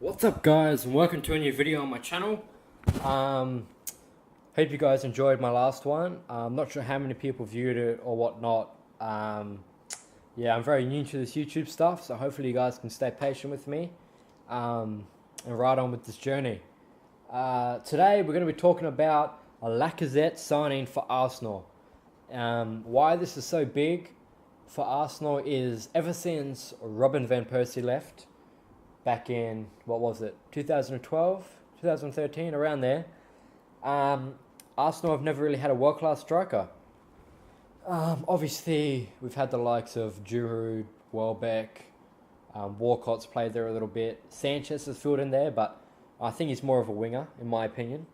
What's up, guys, and welcome to a new video on my channel. Hope you guys enjoyed my last one. I'm not sure how many people viewed it or whatnot. Yeah, I'm very new to this YouTube stuff, so hopefully you guys can stay patient with me and ride on with this journey. Today we're going to be talking about a Lacazette signing for Arsenal. Why this is so big for Arsenal is ever since Robin van Persie left back in, 2012, 2013, around there, Arsenal have never really had a world-class striker. Obviously, we've had the likes of Giroud, Welbeck, Walcott's played there a little bit. Sanchez has filled in there, but I think he's more of a winger, in my opinion.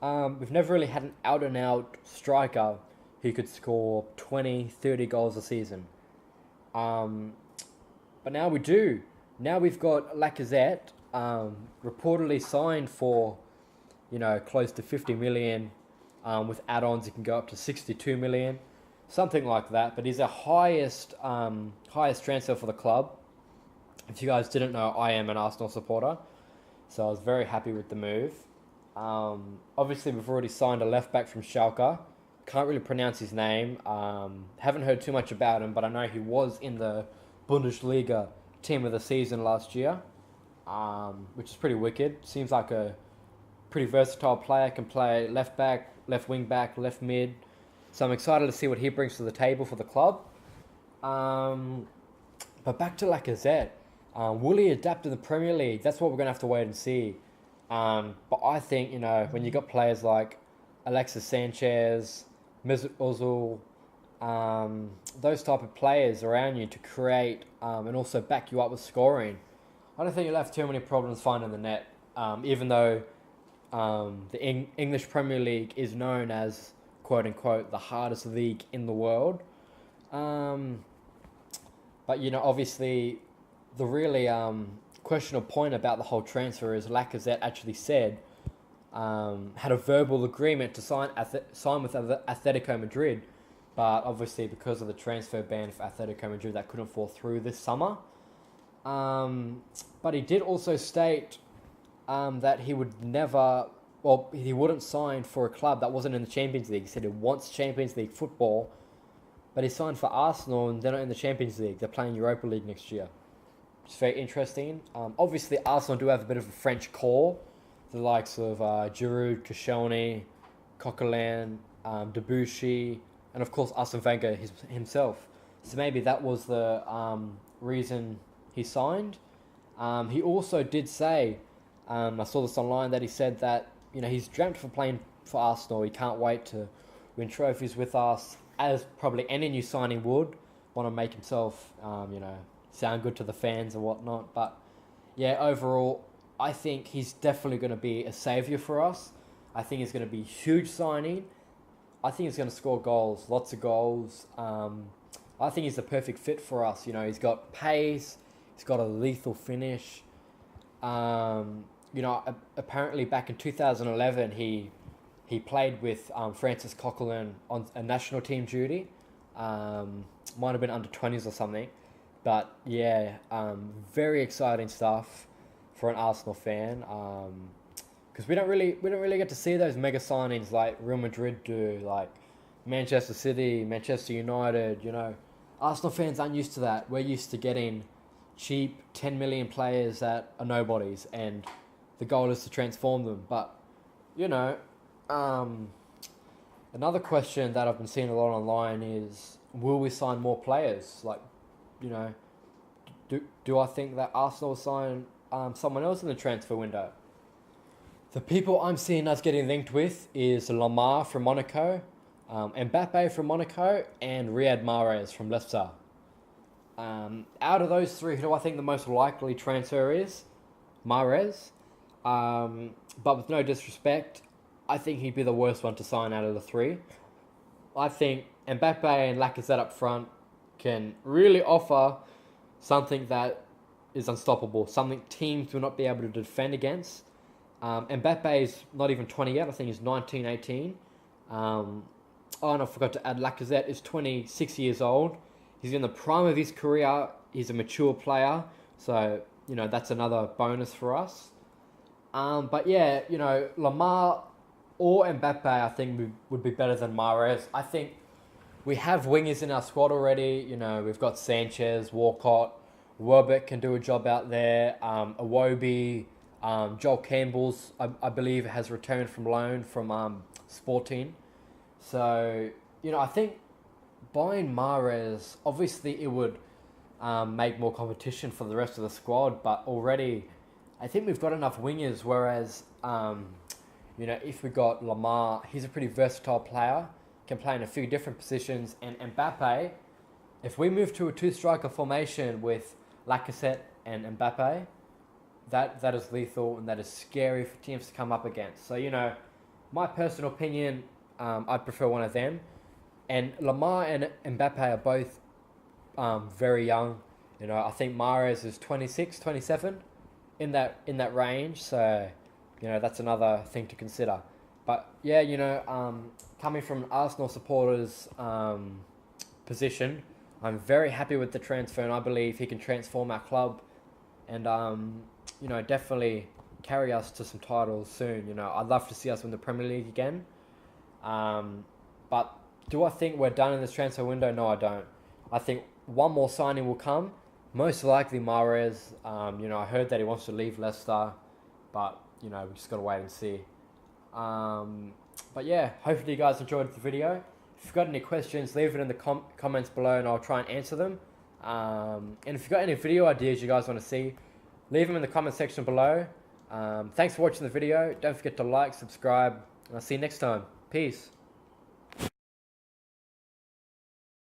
We've never really had an out-and-out striker who could score 20, 30 goals a season. But now we do. Now we've got Lacazette, reportedly signed for, close to 50 million. With add-ons, it can go up to 62 million, something like that. But he's the highest transfer for the club. If you guys didn't know, I am an Arsenal supporter, so I was very happy with the move. Obviously, we've already signed a left back from Schalke. Can't really pronounce his name. Haven't heard too much about him, but I know he was in the Bundesliga team of the season last year, which is pretty wicked. Seems like a pretty versatile player, can play left back, left wing back, left mid. So I'm excited to see what he brings to the table for the club. But back to Lacazette. Will he adapt to the Premier League? That's what we're going to have to wait and see. But I think, when you got players like Alexis Sanchez, Mesut Ozil, those type of players around you to create and also back you up with scoring, I don't think you'll have too many problems finding the net. Even though the English Premier League is known as, quote unquote, the hardest league in the world. But obviously, the really questionable point about the whole transfer is Lacazette actually said had a verbal agreement to sign with Atletico Madrid. But obviously, because of the transfer ban for Atletico Madrid, that couldn't fall through this summer. But he did also state that he would he wouldn't sign for a club that wasn't in the Champions League. He said he wants Champions League football, but he signed for Arsenal and they're not in the Champions League. They're playing Europa League next year. It's very interesting. Obviously, Arsenal do have a bit of a French core. The likes of Giroud, Koscielny, Coquelin, Debuchy, and of course Arsene Wenger himself. So maybe that was the reason he signed. He also did say, I saw this online, that he said that he's dreamt for playing for Arsenal. He can't wait to win trophies with us, as probably any new signing would want to make himself, sound good to the fans and whatnot. But yeah, overall, I think he's definitely going to be a saviour for us. I think he's going to be a huge signing. I think he's going to score goals, lots of goals. I think he's the perfect fit for us. He's got pace, he's got a lethal finish. Apparently back in 2011, he played with Francis Coquelin on a national team duty. Might have been under 20s or something. But yeah, very exciting stuff for an Arsenal fan. Because we don't really get to see those mega signings like Real Madrid do, like Manchester City, Manchester United. Arsenal fans aren't used to that. We're used to getting cheap 10 million players that are nobodies, and the goal is to transform them. But another question that I've been seeing a lot online is, will we sign more players? Like, do I think that Arsenal will sign someone else in the transfer window? The people I'm seeing us getting linked with is Lamar from Monaco, Mbappe from Monaco, and Riyad Mahrez from Leicester. Out of those three, who do I think the most likely transfer is? Mahrez. But with no disrespect, I think he'd be the worst one to sign out of the three. I think Mbappe and Lacazette up front can really offer something that is unstoppable, something teams will not be able to defend against. Mbappe is not even 20 yet. I think he's 19, 18. And I forgot to add, Lacazette is 26 years old. He's in the prime of his career. He's a mature player. So that's another bonus for us. But yeah, Lamar or Mbappe, I think would be better than Mahrez. I think we have wingers in our squad already. We've got Sanchez, Walcott, Welbeck can do a job out there. Iwobi, Joel Campbell's, I believe, has returned from loan from Sporting. So, I think buying Mahrez, obviously it would make more competition for the rest of the squad, but already I think we've got enough wingers, whereas, if we got Lamar, he's a pretty versatile player, can play in a few different positions, and Mbappe, if we move to a two-striker formation with Lacazette and Mbappe, that is lethal and that is scary for teams to come up against. So, my personal opinion, I'd prefer one of them. And Lamar and Mbappe are both very young. I think Mahrez is 26, 27 in that range. So, that's another thing to consider. But yeah, coming from an Arsenal supporters position, I'm very happy with the transfer, and I believe he can transform our club and definitely carry us to some titles soon. I'd love to see us win the Premier League again. But do I think we're done in this transfer window? No, I don't. I think one more signing will come. Most likely Mahrez. I heard that he wants to leave Leicester, but we just got to wait and see. But yeah, hopefully you guys enjoyed the video. If you've got any questions, leave it in the comments below and I'll try and answer them. And if you've got any video ideas you guys want to see, leave them in the comment section below. Thanks for watching the video. Don't forget to like, subscribe, and I'll see you next time. Peace.